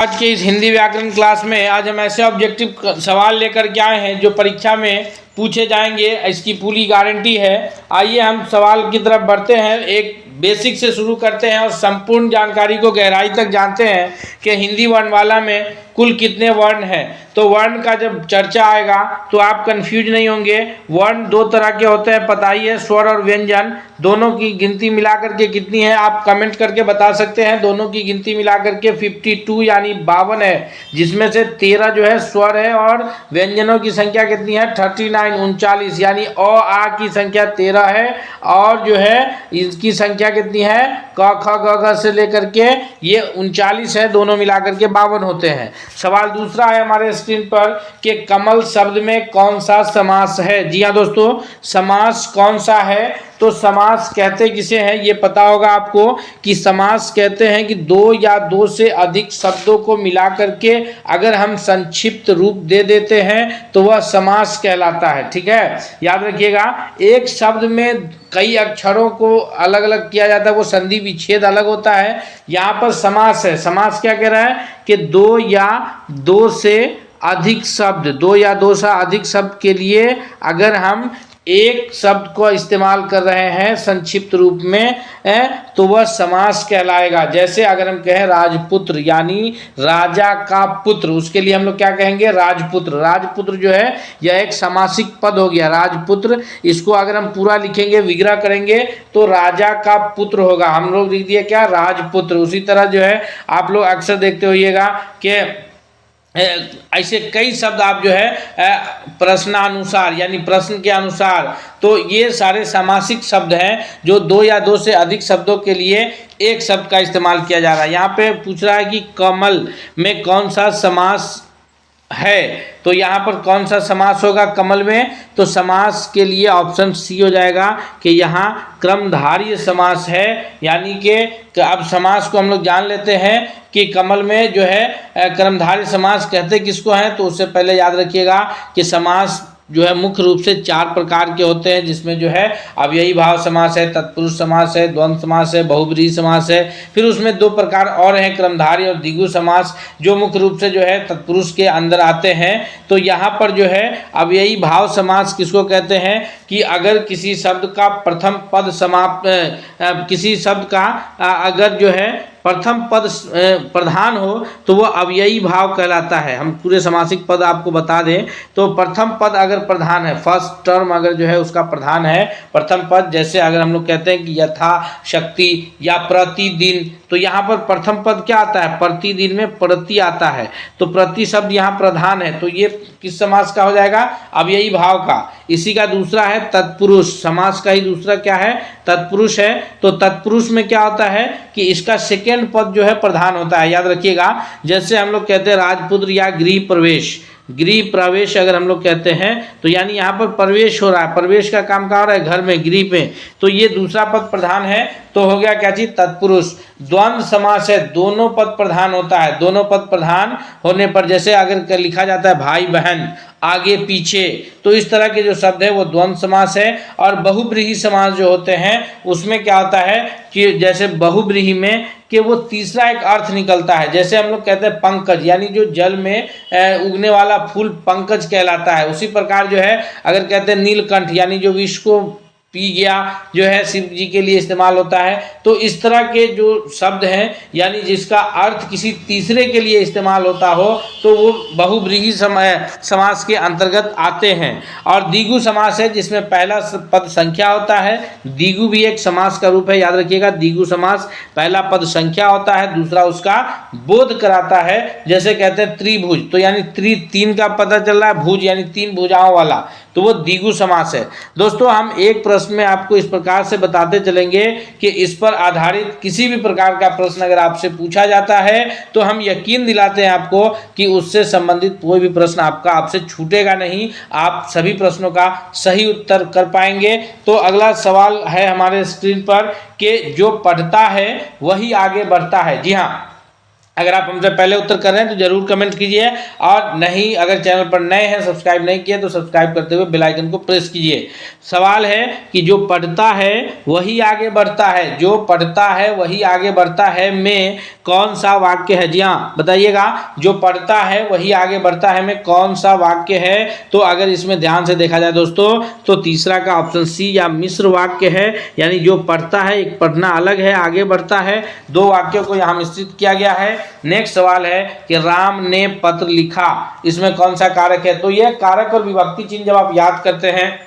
आज के इस हिंदी व्याकरण क्लास में आज हम ऐसे ऑब्जेक्टिव सवाल लेकर के आए हैं जो परीक्षा में पूछे जाएंगे, इसकी पूरी गारंटी है। आइए हम सवाल की तरफ बढ़ते हैं। एक बेसिक से शुरू करते हैं और संपूर्ण जानकारी को गहराई तक जानते हैं कि हिंदी वर्णमाला में कुल कितने वर्ण हैं। तो वर्ण का जब चर्चा आएगा तो आप कंफ्यूज नहीं होंगे। वर्ण दो तरह के होते हैं, पता ही है, स्वर और व्यंजन। दोनों की गिनती मिलाकर के कितनी है आप कमेंट करके बता सकते हैं। दोनों की गिनती मिलाकर के 52 यानी 52 है, जिसमें से 13 जो है स्वर है और व्यंजनों की संख्या कितनी है 39 39, यानी अ आ की संख्या 13 है और जो है इसकी संख्या कितनी है क ख ग घ से लेकर के ये 39 है, दोनों मिलाकर के 52 होते हैं। सवाल दूसरा है हमारे स्क्रीन पर कि कमल शब्द में कौन सा समास है। जी हाँ दोस्तों, समास कौन सा है? तो समास कहते किसे हैं ये पता होगा आपको कि समास कहते हैं कि दो या दो से अधिक शब्दों को मिलाकर के अगर हम संक्षिप्त रूप दे देते हैं तो वह समास कहलाता है। ठीक है, याद रखिएगा, एक शब्द में कई अक्षरों को अलग अलग किया जाता है, वो संधि विच्छेद अलग होता है। यहाँ पर समास है। समास क्या कह रहा है कि दो या दो से अधिक शब्द, दो या दो से अधिक शब्द के लिए अगर हम एक शब्द को इस्तेमाल कर रहे हैं संक्षिप्त रूप में तो वह समास कहलाएगा। जैसे अगर हम कहें राजपुत्र यानी राजा का पुत्र, उसके लिए हम लोग क्या कहेंगे राजपुत्र। राजपुत्र जो है यह एक समासिक पद हो गया राजपुत्र। इसको अगर हम पूरा लिखेंगे, विग्रह करेंगे तो राजा का पुत्र होगा। हम लोग लिख दिए क्या राजपुत्र। उसी तरह जो है आप लोग अक्सर देखते होइएगा कि ऐसे कई शब्द आप जो है प्रश्नानुसार यानी प्रश्न के अनुसार, तो ये सारे समासिक शब्द हैं जो दो या दो से अधिक शब्दों के लिए एक शब्द का इस्तेमाल किया जा रहा है। यहाँ पे पूछ रहा है कि कमल में कौन सा समास है, तो यहाँ पर कौन सा समास होगा कमल में? तो समास के लिए ऑप्शन सी हो जाएगा कि यहाँ क्रमधारय समास है। यानी कि अब समास को हम लोग जान लेते हैं कि कमल में जो है क्रमधारय समास कहते किसको हैं। तो उससे पहले याद रखिएगा कि समास जो है मुख्य रूप से 4 प्रकार के होते हैं, जिसमें जो है अव्ययी भाव समास है, तत्पुरुष समास है, द्वंद्व समास है, बहुब्रीहि समास है। फिर उसमें 2 प्रकार और हैं, क्रमधारय और द्विगु समास, जो मुख्य रूप से जो है तत्पुरुष के अंदर आते हैं। तो यहाँ पर जो है अव्ययी भाव समास किसको कहते हैं कि अगर किसी शब्द का प्रथम पद समाप्त किसी शब्द का अगर जो है प्रथम पद प्रधान हो तो वह अव्ययी भाव कहलाता है। हम पूरे समासिक पद आपको बता दें तो प्रथम पद अगर प्रधान है, फर्स्ट टर्म अगर जो है उसका प्रधान है प्रथम पद, जैसे अगर हम लोग कहते हैं कि यथा शक्ति या प्रतिदिन, तो यहाँ पर प्रथम पद क्या आता है प्रतिदिन में प्रति आता है, तो प्रति शब्द यहाँ प्रधान है, तो ये किस समास का हो जाएगा अव्ययी भाव का। इसी का दूसरा है तत्पुरुष, समास का ही दूसरा क्या है तत्पुरुष है। तो तत्पुरुष में क्या होता है कि इसका सेकेंड पद जो है प्रधान होता है। याद रखिएगा, जैसे हम लोग कहते हैं राजपुत्र या गृह प्रवेश, गृह प्रवेश अगर हम लोग कहते हैं तो यानी यहाँ पर प्रवेश हो रहा है, प्रवेश का काम कहाँ हो रहा है घर में, गृह में, तो ये दूसरा पद प्रधान है, तो हो गया क्या चीज तत्पुरुष। द्वंद्व समास है, दोनों पद प्रधान होता है। दोनों पद प्रधान होने पर जैसे अगर लिखा जाता है भाई बहन आगे पीछे, तो इस तरह के जो शब्द है वो द्वंद्व समास है। और बहुब्रीहि समास जो होते हैं उसमें क्या होता है कि जैसे बहुब्रीहि में कि वो तीसरा एक अर्थ निकलता है। जैसे हम लोग कहते हैं पंकज, यानी जो जल में उगने वाला फूल पंकज कहलाता है। उसी प्रकार जो है अगर कहते हैं नीलकंठ, यानी जो विष को पी गया, जो है शिव जी के लिए इस्तेमाल होता है। तो इस तरह के जो शब्द हैं यानी जिसका अर्थ किसी तीसरे के लिए इस्तेमाल होता हो तो वो बहुब्रीहि समास के अंतर्गत आते हैं। और द्विगु समास है जिसमें पहला पद संख्या होता है। द्विगु भी एक समास का रूप है, याद रखिएगा। द्विगु समास पहला पद संख्या होता है, दूसरा उसका बोध कराता है। जैसे कहते हैं त्रिभुज, तो यानी तीन का पता चल रहा है, भुज यानी 3 भुजाओं वाला, तो वो द्विगु समास है। दोस्तों हम एक प्रश्न में आपको इस प्रकार से बताते चलेंगे कि इस पर आधारित किसी भी प्रकार का प्रश्न अगर आपसे पूछा जाता है तो हम यकीन दिलाते हैं आपको कि उससे संबंधित कोई भी प्रश्न आपसे छूटेगा नहीं, आप सभी प्रश्नों का सही उत्तर कर पाएंगे। तो अगला सवाल है हमारे स्क्रीन पर कि जो पढ़ता है वही आगे बढ़ता है। जी हाँ, अगर आप हमसे पहले उत्तर कर रहे हैं तो जरूर कमेंट कीजिए, और नहीं अगर चैनल पर नए हैं, सब्सक्राइब नहीं किए तो सब्सक्राइब करते हुए बेल आइकन को प्रेस कीजिए। सवाल है कि जो पढ़ता है वही आगे बढ़ता है, जो पढ़ता है वही आगे बढ़ता है में कौन सा वाक्य है? जी हाँ, बताइएगा। जो पढ़ता है वही आगे बढ़ता है में कौन सा वाक्य है? तो अगर इसमें ध्यान से देखा जाए दोस्तों तो तीसरा का ऑप्शन सी या मिश्र वाक्य है, यानी जो पढ़ता है, एक पढ़ना अलग है, आगे बढ़ता है, दो वाक्यों को यहाँ मिश्रित किया गया है। नेक्स्ट सवाल है कि राम ने पत्र लिखा, इसमें कौन सा कारक है? तो यह कारक और विभक्ति चिन्ह जब आप याद करते हैं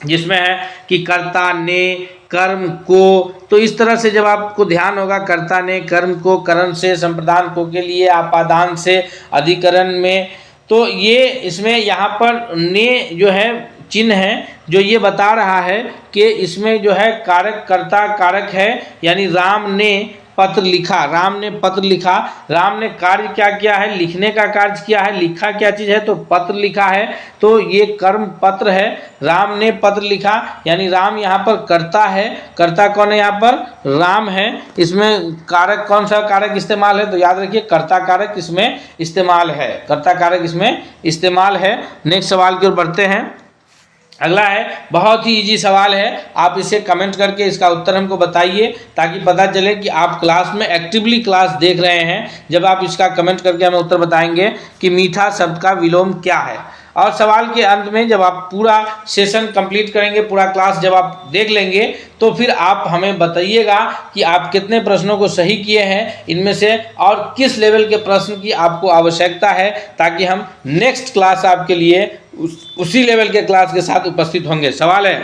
जिसमें है कि कर्ता ने, कर्म को, तो इस तरह से जब आपको ध्यान होगा, कर्ता ने, कर्म को, करण से, संप्रदान को के लिए, आपादान से, अधिकरण में, तो ये इसमें यहाँ पर ने जो है चिन्ह है जो ये बता रहा है कि इसमें जो है कारक कर्ता कारक है, यानी राम ने पत्र लिखा, राम ने पत्र लिखा, राम ने कार्य क्या किया है? लिखने का कार्य किया है। लिखा क्या चीज़ है? तो पत्र लिखा है, तो ये कर्म पत्र है। राम ने पत्र लिखा, यानी राम यहाँ पर कर्ता है। कर्ता कौन है? यहाँ पर राम है। इसमें कारक कौन सा कारक इस्तेमाल है? तो याद रखिए कर्ता कारक इसमें इस्तेमाल है, कर्ता कारक इसमें इस्तेमाल है। नेक्स्ट सवाल की ओर बढ़ते हैं। अगला है, बहुत ही इजी सवाल है, आप इसे कमेंट करके इसका उत्तर हमको बताइए ताकि पता चले कि आप क्लास में एक्टिवली क्लास देख रहे हैं। जब आप इसका कमेंट करके हमें उत्तर बताएंगे कि मीठा शब्द का विलोम क्या है। और सवाल के अंत में जब आप पूरा सेशन कंप्लीट करेंगे, पूरा क्लास जब आप देख लेंगे, तो फिर आप हमें बताइएगा कि आप कितने प्रश्नों को सही किए हैं इनमें से, और किस लेवल के प्रश्न की आपको आवश्यकता है, ताकि हम नेक्स्ट क्लास आपके लिए उसी लेवल के क्लास के साथ उपस्थित होंगे। सवाल है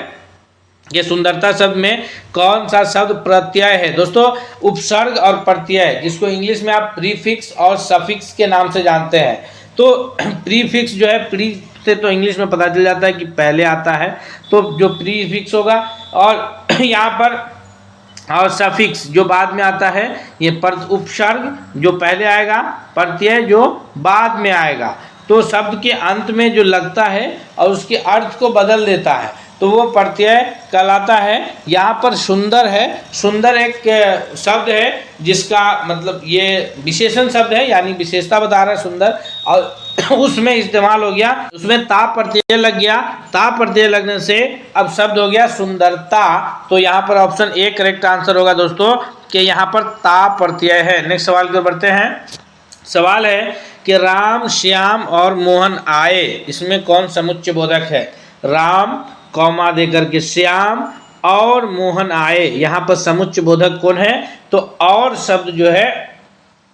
कि सुंदरता शब्द में कौन सा शब्द प्रत्यय है? दोस्तों, उपसर्ग और प्रत्यय, जिसको इंग्लिश में आप प्रीफिक्स और सफिक्स के नाम से जानते हैं। तो प्रीफिक्स जो है, प्री से तो इंग्लिश में पता चल जाता है कि पहले आता है, तो जो प्रीफिक्स होगा, और यहाँ पर और सफिक्स जो बाद में आता है, ये उपसर्ग जो पहले आएगा, प्रत्यय जो बाद में आएगा। तो शब्द के अंत में जो लगता है और उसके अर्थ को बदल देता है, तो वो प्रत्यय कहलाता है। यहाँ पर सुंदर है, सुंदर एक शब्द है जिसका मतलब ये विशेषण शब्द है, यानी विशेषता बता रहा है सुंदर, और उसमें इस्तेमाल हो गया, उसमें ता प्रत्यय लग गया। ता प्रत्यय लगने से अब शब्द हो गया सुंदरता। तो यहाँ पर ऑप्शन ए करेक्ट आंसर होगा दोस्तों, कि यहाँ पर ता प्रत्यय है। नेक्स्ट सवाल की ओर बढ़ते हैं। सवाल है कि राम, श्याम और मोहन आए, इसमें कौन समुच्चय बोधक है? राम कौमा देकर के श्याम और मोहन आए, यहाँ पर समुच्चय बोधक कौन है? तो और शब्द जो है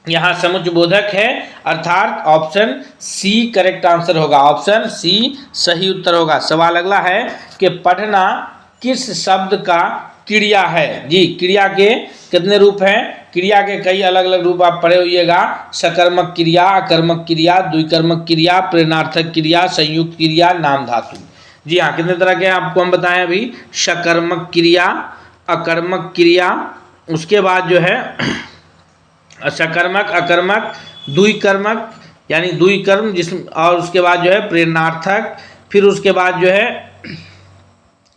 यहाँ समुच्चय बोधक है, अर्थात ऑप्शन सी करेक्ट आंसर होगा। ऑप्शन सी सही उत्तर होगा। सवाल अगला है कि पढ़ना किस शब्द का क्रिया है? जी, क्रिया के कितने रूप हैं? क्रिया के कई अलग अलग रूप आप पढ़े होइएगा। सकर्मक क्रिया, अकर्मक क्रिया, द्विकर्मक क्रिया, प्रेरणार्थक क्रिया, संयुक्त क्रिया, नाम धातु। जी हाँ, कितने तरह के आपको हम बताएं अभी। सकर्मक क्रिया, अकर्मक क्रिया, उसके बाद जो है सकर्मक, अकर्मक, द्विकर्मक यानी द्विकर्म जिसमें, और उसके बाद जो है प्रेरणार्थक, फिर उसके बाद जो है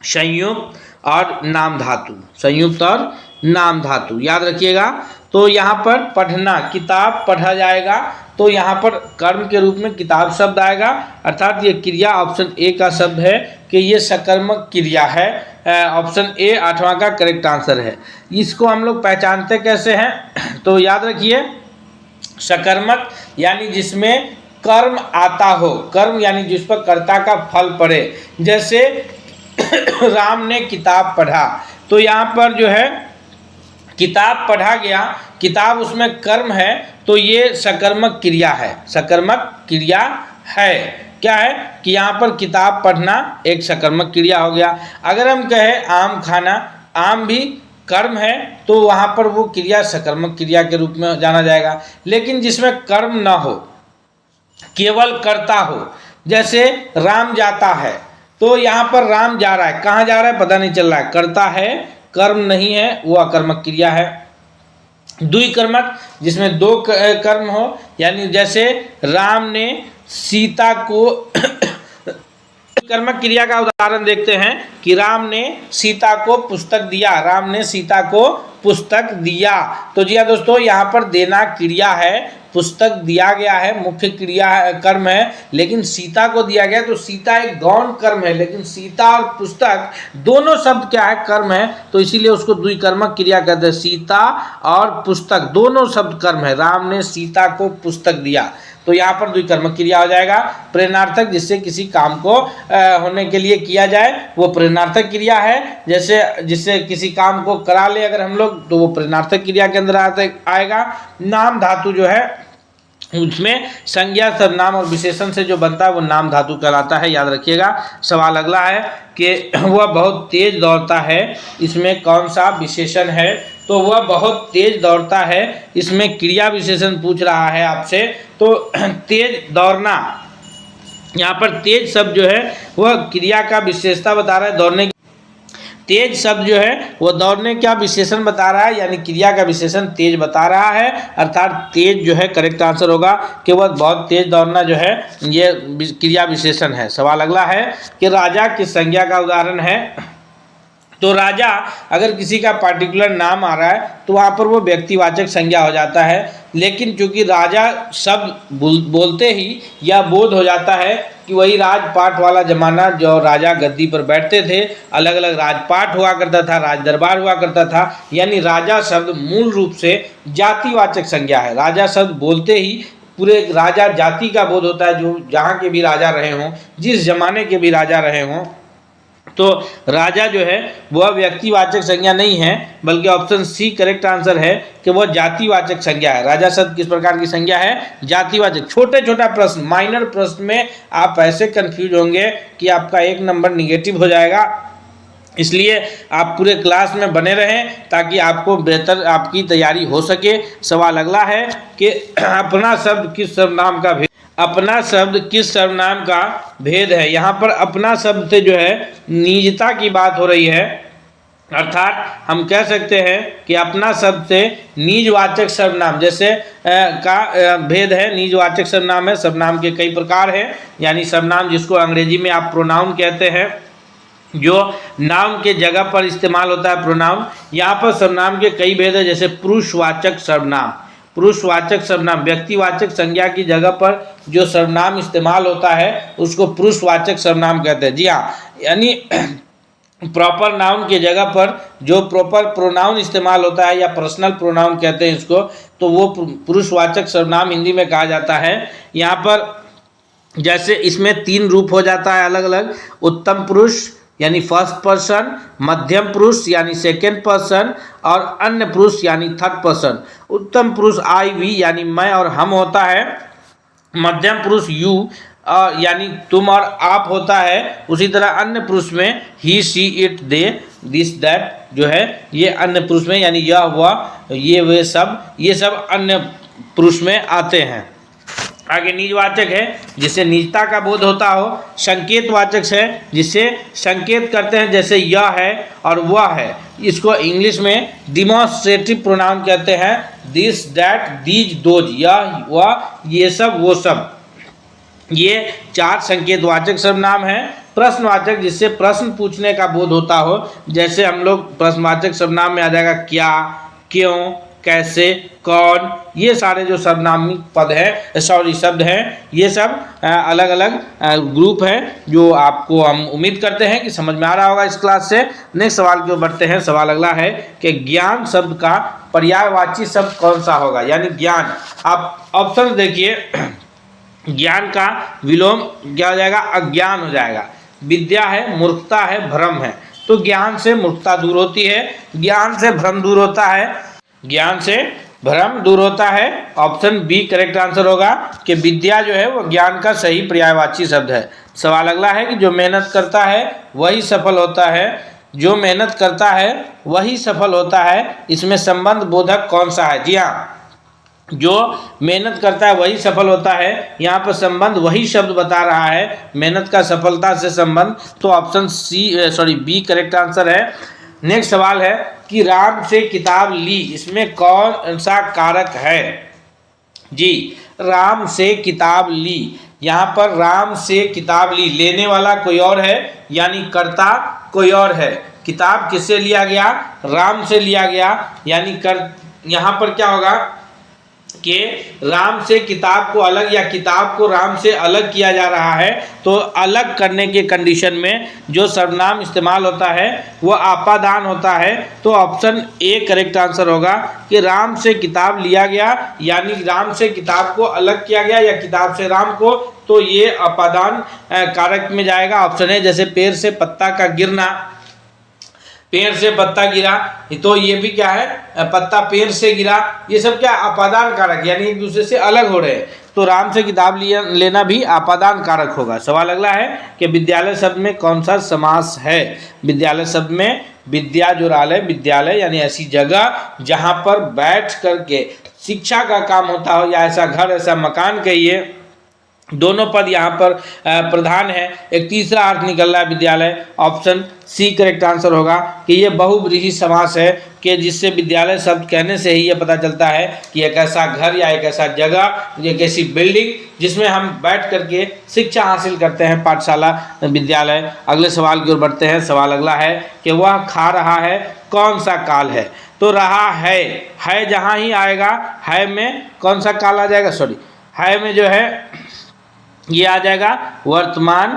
संयुक्त और नाम धातु, संयुक्त और नाम धातु, याद रखिएगा। तो यहाँ पर पढ़ना, किताब पढ़ा जाएगा, तो यहाँ पर कर्म के रूप में किताब शब्द आएगा, अर्थात ये क्रिया ऑप्शन ए का शब्द है कि ये सकर्मक क्रिया है। ऑप्शन ए 8वां का करेक्ट आंसर है। इसको हम लोग पहचानते कैसे हैं? तो याद रखिए, सकर्मक यानी जिसमें कर्म आता हो, कर्म यानी जिस पर कर्ता का फल पड़े। जैसे राम ने किताब पढ़ा, तो यहाँ पर जो है किताब पढ़ा गया, किताब उसमें कर्म है, तो ये सकर्मक क्रिया है, सकर्मक क्रिया है। क्या है कि यहाँ पर किताब पढ़ना एक सकर्मक क्रिया हो गया। अगर हम कहें आम खाना, आम भी कर्म है, तो वहाँ पर वो क्रिया सकर्मक क्रिया के रूप में जाना जाएगा। लेकिन जिसमें कर्म ना हो, केवल कर्ता हो, जैसे राम जाता है, तो यहाँ पर राम जा रहा है, कहाँ जा रहा है पता नहीं चल रहा है, कर्ता है, कर्म नहीं है, वो अकर्मक क्रिया है। द्विकर्मक जिसमें दो कर्म हो, यानी जैसे राम ने सीता को कर्मक क्रिया का उदाहरण देखते हैं कि राम ने सीता को पुस्तक दिया। राम ने सीता को पुस्तक दिया। तो जी हाँ दोस्तों, यहाँ पर देना क्रिया है, पुस्तक दिया गया है मुख्य क्रिया कर्म है, लेकिन सीता को दिया गया तो सीता एक गौण कर्म है, लेकिन सीता और पुस्तक दोनों शब्द क्या है, कर्म है, तो इसीलिए उसको द्विकर्मक क्रिया कहते हैं। सीता और पुस्तक दोनों शब्द कर्म है। राम ने सीता को पुस्तक दिया, तो यहाँ पर द्विकर्मक क्रिया हो जाएगा। प्रेरणार्थक जिससे किसी काम को होने के लिए किया जाए वो प्रेरणार्थक क्रिया है। जैसे जिससे किसी काम को करा ले अगर हम लोग, तो वो प्रेरणार्थक क्रिया के अंदर आएगा। नाम धातु जो है उसमें संज्ञा सर्वनाम और विशेषण से जो बनता है वो नाम धातु कहलाता है, याद रखिएगा। सवाल अगला है कि वह बहुत तेज दौड़ता है, इसमें कौन सा विशेषण है, तो वह बहुत तेज दौड़ता है, इसमें क्रिया विशेषण पूछ रहा है आपसे। तो तेज दौड़ना, यहाँ पर तेज शब्द जो है वह क्रिया का विशेषता बता रहा है। दौड़ने, तेज शब्द जो है वो दौड़ने का विशेषण बता रहा है, यानी क्रिया का विशेषण तेज बता रहा है, अर्थात तेज जो है करेक्ट आंसर होगा कि वह बहुत तेज दौड़ना जो है ये क्रिया विशेषण है। सवाल अगला है कि राजा किस संज्ञा का उदाहरण है, तो राजा अगर किसी का पार्टिकुलर नाम आ रहा है तो वहाँ पर वो व्यक्तिवाचक संज्ञा हो जाता है, लेकिन चूंकि राजा शब्द बोलते ही यह बोध हो जाता है कि वही राजपाट वाला जमाना जो राजा गद्दी पर बैठते थे, अलग अलग राजपाट हुआ करता था, राज दरबार हुआ करता था, यानी राजा शब्द मूल रूप से जातिवाचक संज्ञा है। राजा शब्द बोलते ही पूरे राजा जाति का बोध होता है, जो जहाँ के भी राजा रहे हों, जिस जमाने के भी राजा रहे हों। तो राजा जो है वह व्यक्तिवाचक संज्ञा नहीं है, बल्कि ऑप्शन सी करेक्ट आंसर है कि वह जातिवाचक संज्ञा है। राजा शब्द किस प्रकार की संज्ञा है, जातिवाचक। छोटा प्रश्न, माइनर प्रश्न में आप ऐसे कंफ्यूज होंगे कि आपका 1 नंबर निगेटिव हो जाएगा, इसलिए आप पूरे क्लास में बने रहें ताकि आपको बेहतर आपकी तैयारी हो सके। सवाल अगला है कि अपना शब्द किस सर्वनाम का भेद, अपना शब्द किस सर्वनाम का भेद है। यहाँ पर अपना शब्द से जो है निजता की बात हो रही है, अर्थात हम कह सकते हैं कि अपना शब्द से निजवाचक सर्वनाम जैसे का भेद है। निजवाचक सर्वनाम है, सर्वनाम के कई प्रकार हैं, यानी सर्वनाम जिसको अंग्रेजी में आप प्रोनाउन कहते हैं, जो नाउन के जगह पर इस्तेमाल होता है प्रोनाउन। यहाँ पर सर्वनाम के कई भेद है, जैसे पुरुषवाचक सर्वनाम। पुरुषवाचक सर्वनाम व्यक्तिवाचक संज्ञा की जगह पर जो सर्वनाम इस्तेमाल होता है उसको पुरुषवाचक सर्वनाम कहते हैं। जी हाँ, यानी प्रॉपर नाउन के जगह पर जो प्रॉपर प्रोनाउन इस्तेमाल होता है या पर्सनल प्रोनाउन कहते हैं इसको, तो वो पुरुषवाचक सर्वनाम हिंदी में कहा जाता है। यहाँ पर जैसे इसमें 3 रूप हो जाता है अलग अलग, उत्तम पुरुष यानी फर्स्ट पर्सन, मध्यम पुरुष यानी सेकेंड पर्सन, और अन्य पुरुष यानी थर्ड पर्सन। उत्तम पुरुष आई वी यानी मैं और हम होता है, मध्यम पुरुष यू यानी तुम और आप होता है, उसी तरह अन्य पुरुष में he she it they this that जो है ये अन्य पुरुष में, यानी यह वह ये वे सब, ये सब अन्य पुरुष में आते हैं। आगे निजवाचक है जिससे निजता का बोध होता हो। संकेतवाचक है जिससे संकेत करते हैं, जैसे यह है और वह है, इसको इंग्लिश में डिमॉन्स्ट्रेटिव प्रोनाउन कहते हैं। दिस दैट दीज दोज, यह वह ये सब वो सब, ये 4 संकेतवाचक सर्वनाम हैं। प्रश्नवाचक जिससे प्रश्न पूछने का बोध होता हो, जैसे हम लोग प्रश्नवाचक सर्वनाम में आ जाएगा क्या, क्यों, कैसे, कौन, ये सारे जो सर्वनामी पद हैं शब्द हैं, ये सब अलग अलग ग्रुप हैं जो आपको हम उम्मीद करते हैं कि समझ में आ रहा होगा इस क्लास से। नेक्स्ट सवाल की ओर बढ़ते हैं। सवाल अगला है कि ज्ञान शब्द का पर्यायवाची शब्द कौन सा होगा, यानी ज्ञान। आप ऑप्शन देखिए, ज्ञान का विलोम क्या हो जाएगा, अज्ञान हो जाएगा। विद्या है, मूर्खता है, भ्रम है, तो ज्ञान से मूर्खता दूर होती है, ज्ञान से भ्रम दूर होता है, ज्ञान से भ्रम दूर होता है। ऑप्शन बी करेक्ट आंसर होगा कि विद्या जो है वो ज्ञान का सही पर्यायवाची शब्द है। सवाल अगला है कि जो मेहनत करता है वही सफल होता है, जो मेहनत करता है वही सफल होता है, इसमें संबंध बोधक कौन सा है। जी हाँ, जो मेहनत करता है वही सफल होता है, यहाँ पर संबंध वही शब्द बता रहा है, मेहनत का सफलता से संबंध, तो ऑप्शन बी करेक्ट आंसर है। नेक्स्ट सवाल है कि राम से किताब ली, इसमें कौन सा कारक है। जी, राम से किताब ली, यहाँ पर राम से किताब ली, लेने वाला कोई और है यानी कर्ता कोई और है। किताब किससे लिया गया? राम से लिया गया, यानी कर यहाँ पर क्या होगा कि राम से किताब को अलग या किताब को राम से अलग किया जा रहा है। तो अलग करने के कंडीशन में जो सर्वनाम इस्तेमाल होता है वो आपादान होता है। तो ऑप्शन ए करेक्ट आंसर होगा कि राम से किताब लिया गया, यानी राम से किताब को अलग किया गया या किताब से राम को, तो ये अपादान कारक में जाएगा। ऑप्शन है जैसे पेड़ से पत्ता का गिरना, पेड़ से पत्ता गिरा, तो ये भी क्या है, पत्ता पेड़ से गिरा, ये सब क्या अपादान कारक यानी एक दूसरे से अलग हो रहे हैं। तो राम से किताब लेना भी अपादान कारक होगा। सवाल अगला है कि विद्यालय शब्द में कौन सा समास है? विद्यालय शब्द में विद्या जोरालय, विद्यालय यानी ऐसी जगह जहाँ पर बैठ करके शिक्षा का काम होता हो, या ऐसा घर ऐसा मकान कहिए, दोनों पद यहाँ पर प्रधान है। एक तीसरा अर्थ निकल रहा है विद्यालय, ऑप्शन सी करेक्ट आंसर होगा कि ये बहुव्रीहि समास है कि जिससे विद्यालय शब्द कहने से ही ये पता चलता है कि एक ऐसा घर या एक ऐसा जगह, एक ऐसी बिल्डिंग जिसमें हम बैठ करके शिक्षा हासिल करते हैं, पाठशाला विद्यालय। अगले सवाल की ओर बढ़ते हैं। सवाल अगला है कि वह खा रहा है कौन सा काल है? तो रहा है जहाँ ही आएगा, है में कौन सा काल आ जाएगा? सॉरी, है में जो है ये आ जाएगा वर्तमान,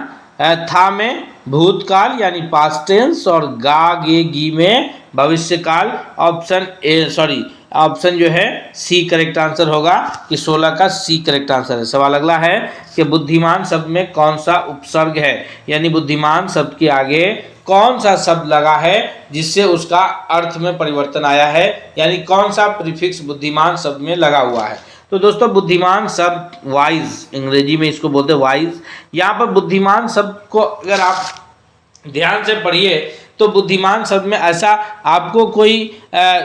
था में भूतकाल यानी पास्ट टेंस, और गा गे गी में भविष्य काल। ऑप्शन ए ऑप्शन जो है सी करेक्ट आंसर होगा कि 16 का सी करेक्ट आंसर है। सवाल अगला है कि बुद्धिमान शब्द में कौन सा उपसर्ग है, यानी बुद्धिमान शब्द के आगे कौन सा शब्द लगा है जिससे उसका अर्थ में परिवर्तन आया है, यानी कौन सा प्रीफिक्स बुद्धिमान शब्द में लगा हुआ है। तो दोस्तों बुद्धिमान शब्द वाइज, अंग्रेजी में इसको बोलते हैं वाइज। यहाँ पर बुद्धिमान शब्द को अगर आप ध्यान से पढ़िए तो बुद्धिमान शब्द में ऐसा आपको कोई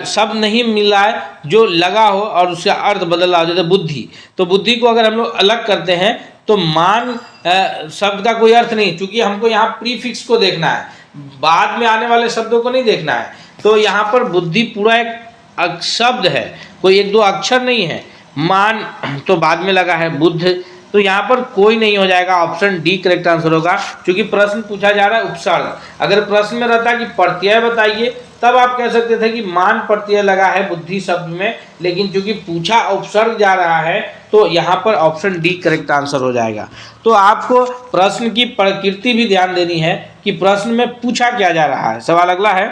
शब्द नहीं मिल रहा है जो लगा हो और उसका अर्थ बदल रहा हो। जैसे बुद्धि, तो बुद्धि को अगर हम लोग अलग करते हैं तो मान शब्द का कोई अर्थ नहीं, क्योंकि हमको यहाँ प्रीफिक्स को देखना है, बाद में आने वाले शब्दों को नहीं देखना है। तो यहाँ पर बुद्धि पूरा एक शब्द है, कोई एक दो अक्षर नहीं है। मान तो बाद में लगा है, बुद्ध, तो यहाँ पर कोई नहीं हो जाएगा। ऑप्शन डी करेक्ट आंसर होगा, क्योंकि प्रश्न पूछा जा रहा है उपसर्ग। अगर प्रश्न में रहता कि प्रत्यय बताइए तब आप कह सकते थे कि मान प्रत्यय लगा है बुद्धि शब्द में, लेकिन चूंकि पूछा उपसर्ग जा रहा है तो यहाँ पर ऑप्शन डी करेक्ट आंसर हो जाएगा। तो आपको प्रश्न की प्रकृति भी ध्यान देनी है कि प्रश्न में पूछा क्या जा रहा है। सवाल अगला है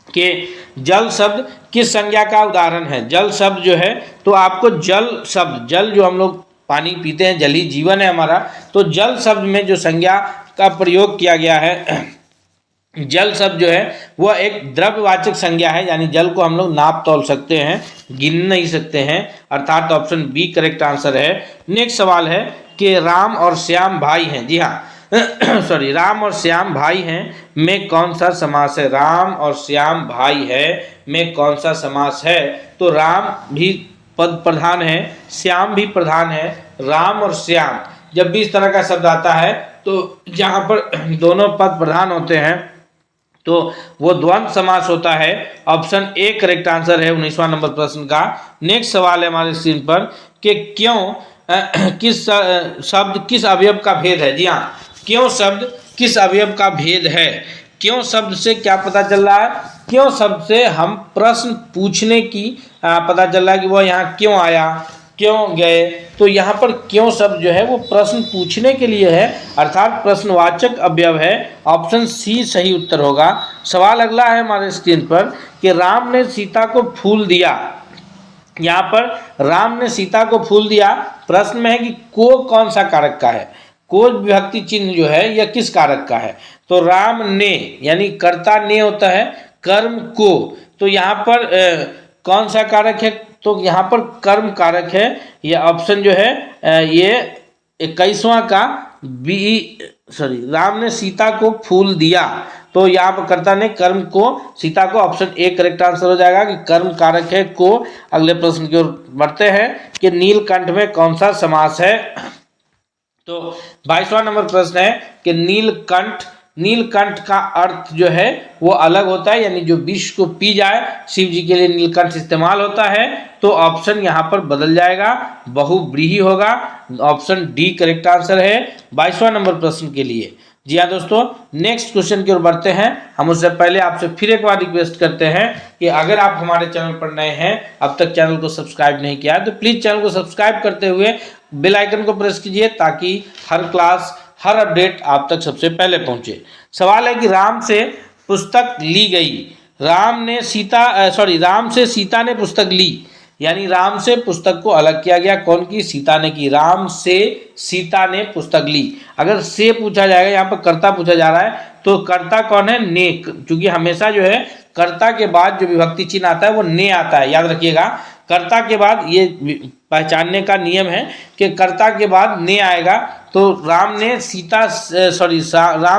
कि जल शब्द किस संज्ञा का उदाहरण है? जल शब्द जो है तो आपको जल शब्द, जल जो हम लोग पानी पीते हैं, जल ही जीवन है हमारा, तो जल शब्द में जो संज्ञा का प्रयोग किया गया है, जल शब्द जो है वह एक द्रव्यवाचक संज्ञा है, यानी जल को हम लोग नाप तौल सकते हैं, गिन नहीं सकते हैं, अर्थात ऑप्शन बी करेक्ट आंसर है। नेक्स्ट सवाल है कि राम और श्याम भाई हैं। जी हाँ सॉरी, राम और श्याम भाई हैं में कौन सा समास है? राम और श्याम भाई है में कौन सा समास है? तो राम भी पद प्रधान है, श्याम भी प्रधान है। राम और श्याम जब भी इस तरह का शब्द आता है तो जहाँ पर दोनों पद प्रधान होते हैं तो वो द्वंद्व समास होता है। ऑप्शन ए करेक्ट आंसर है 19वां नंबर प्रश्न का। नेक्स्ट सवाल है हमारे स्क्रीन पर कि क्यों किस शब्द किस अवयव का भेद है? जी हाँ, क्यों शब्द किस अवयव का भेद है? क्यों शब्द से क्या पता चल रहा है? क्यों शब्द से हम प्रश्न पूछने की पता चल रहा है कि वह यहाँ क्यों आया, क्यों गए। तो यहाँ पर क्यों शब्द जो है वो प्रश्न पूछने के लिए है, अर्थात प्रश्नवाचक अवयव है। ऑप्शन सी सही उत्तर होगा। सवाल अगला है हमारे स्क्रीन पर कि राम ने सीता को फूल दिया। यहाँ पर राम ने सीता को फूल दिया, प्रश्न में है कि को कौन सा कारक का है? को विभक्ति चिन्ह जो है यह किस कारक का है? तो राम ने यानी कर्ता ने होता है, कर्म को, तो यहाँ पर कौन सा कारक है? तो यहाँ पर कर्म कारक है। यह ऑप्शन जो है ये 21वां का बी, सॉरी, राम ने सीता को फूल दिया, तो यहाँ पर कर्ता ने कर्म को, सीता को, ऑप्शन ए करेक्ट आंसर हो जाएगा कि कर्म कारक है को। अगले प्रश्न की ओर बढ़ते हैं कि नीलकंठ में कौन सा समास है? तो 22वां नंबर प्रश्न है कि नीलकंठ नीलकंठ का अर्थ जो है वो अलग होता है, यानी जो विष को पी जाए, शिव जी के लिए नीलकंठ इस्तेमाल होता है। तो ऑप्शन यहाँ पर बदल जाएगा, बहुव्रीहि होगा। ऑप्शन डी करेक्ट आंसर है 22वां नंबर प्रश्न के लिए। जी हाँ दोस्तों, नेक्स्ट क्वेश्चन की ओर बढ़ते हैं। हम उससे पहले आपसे फिर एक बार रिक्वेस्ट करते हैं कि अगर आप हमारे चैनल पर नए हैं, अब तक चैनल को सब्सक्राइब नहीं किया है, तो प्लीज़ चैनल को सब्सक्राइब करते हुए बेल आइकन को प्रेस कीजिए ताकि हर क्लास, हर अपडेट आप तक सबसे पहले पहुंचे। सवाल है कि राम से पुस्तक ली गई। राम से सीता ने पुस्तक ली, यानी राम से पुस्तक को अलग किया गया। कौन की? सीता ने की। राम से सीता ने पुस्तक ली। अगर से पूछा जाएगा, यहाँ पर कर्ता पूछा जा रहा है, तो कर्ता कौन है? ने, क्योंकि हमेशा जो है कर्ता के बाद जो विभक्ति चिन्ह आता है वो ने आता है, याद रखिएगा। कर्ता के बाद ये पहचानने का नियम है कि कर्ता के बाद ने आएगा। तो राम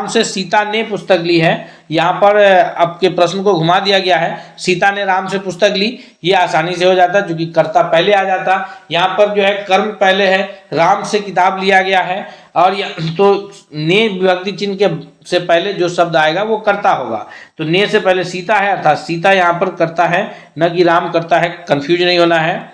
से सीता ने पुस्तक ली है। यहाँ पर आपके प्रश्न को घुमा दिया गया है, सीता ने राम से पुस्तक ली, ये आसानी से हो जाता क्योंकि कर्ता पहले आ जाता। यहाँ पर जो है कर्म पहले है, राम से किताब लिया गया है, और तो ने विभक्ति चिन्ह के से पहले जो शब्द आएगा वो कर्ता होगा। तो ने से पहले सीता है, अर्थात सीता यहाँ पर कर्ता है, न कि राम कर्ता है, कंफ्यूज नहीं होना है।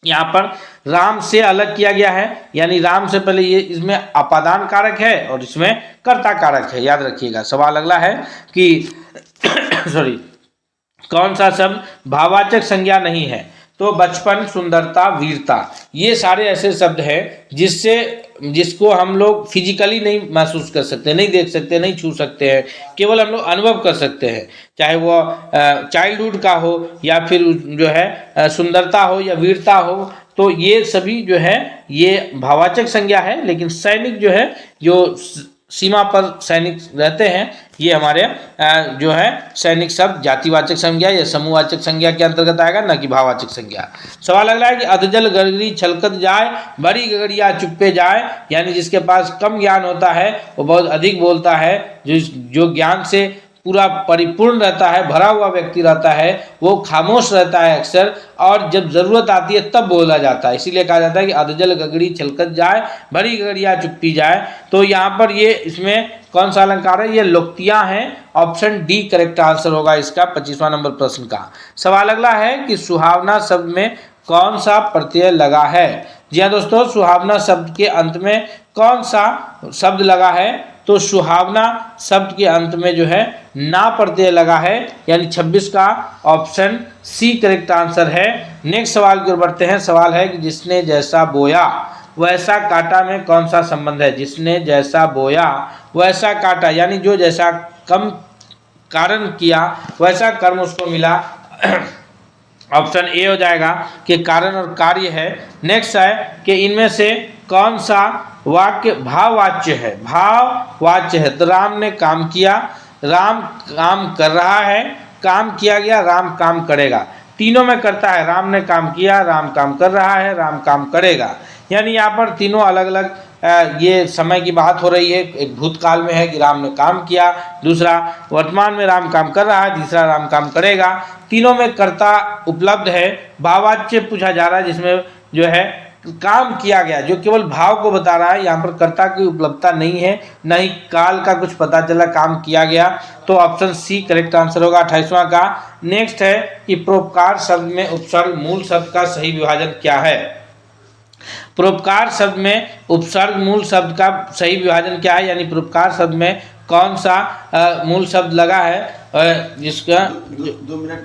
यहाँ पर राम से अलग किया गया है, यानी राम से पहले ये इसमें अपादान कारक है और इसमें कर्ता कारक है, याद रखिएगा। सवाल अगला है कि कौन सा शब्द भाववाचक संज्ञा नहीं है? तो बचपन, सुंदरता, वीरता, ये सारे ऐसे शब्द हैं जिसको हम लोग फिजिकली नहीं महसूस कर सकते, नहीं देख सकते, नहीं छू सकते हैं, केवल हम लोग अनुभव कर सकते हैं। चाहे वो चाइल्डहुड का हो या फिर जो है सुंदरता हो या वीरता हो, तो ये सभी जो है ये भाववाचक संज्ञा है। लेकिन सैनिक जो है, जो सीमा पर सैनिक रहते हैं, ये हमारे जो है सैनिक शब्द जातिवाचक संज्ञा या समूहवाचक संज्ञा के अंतर्गत आएगा, न कि भाववाचक संज्ञा। सवाल अगला है कि अधजल गगरी छलकत जाए, बड़ी गगरिया चुप्पे जाए, यानी जिसके पास कम ज्ञान होता है वो बहुत अधिक बोलता है। जो ज्ञान से पूरा परिपूर्ण रहता है, भरा हुआ व्यक्ति रहता है, वो खामोश रहता है अक्सर, और जब जरूरत आती है तब बोला जाता है। इसीलिए कहा जाता है कि अधजल गगरी छलकत जाए, बड़ी गगरिया चुप्पी जाए। तो यहाँ पर ये इसमें कौन सा अलंकार है? ये लोक्तियाँ हैं। ऑप्शन डी करेक्ट आंसर होगा इसका 25वां नंबर प्रश्न का। सवाल अगला है कि सुहावना शब्द में कौन सा प्रत्यय लगा है? जी हाँ दोस्तों, सुहावना शब्द के अंत में कौन सा शब्द लगा है? तो सुहावना शब्द के अंत में जो है ना प्रत्यय लगा है, यानी 26 का ऑप्शन सी करेक्ट आंसर है। नेक्स्ट सवाल की ओर बढ़ते हैं। सवाल है कि जिसने जैसा बोया वैसा काटा में कौन सा संबंध है? जिसने जैसा बोया वैसा काटा, यानी जो जैसा कम कारण किया वैसा कर्म उसको मिला। ऑप्शन ए हो जाएगा कि कारण और कार्य है। नेक्स्ट है कि इनमें से कौन सा वाक्य भाववाच्य है? भाववाच्य है। तो राम ने काम किया, राम काम कर रहा है, काम किया गया, राम काम करेगा। तीनों में करता है, राम ने काम किया, राम काम कर रहा है, राम काम करेगा। यानी यहाँ पर तीनों अलग अलग ये समय की बात हो रही है। एक भूतकाल में है कि राम ने काम किया, दूसरा वर्तमान में राम काम कर रहा है, तीसरा राम काम करेगा। तीनों में कर्ता उपलब्ध है। भाववाच्य पूछा जा रहा है जिसमें जो है काम किया गया, जो केवल भाव को बता रहा है। यहाँ पर कर्ता की उपलब्धता नहीं है, न ही काल का कुछ पता चला, काम किया गया। तो ऑप्शन सी करेक्ट आंसर होगा 28वां का। नेक्स्ट है कि परोपकार शब्द में उपसर्ग मूल शब्द का सही विभाजन क्या है? परोपकार शब्द में उपसर्ग मूल शब्द का सही विभाजन क्या है? यानी परोपकार शब्द में कौन सा मूल शब्द लगा है जिसका 2 मिनट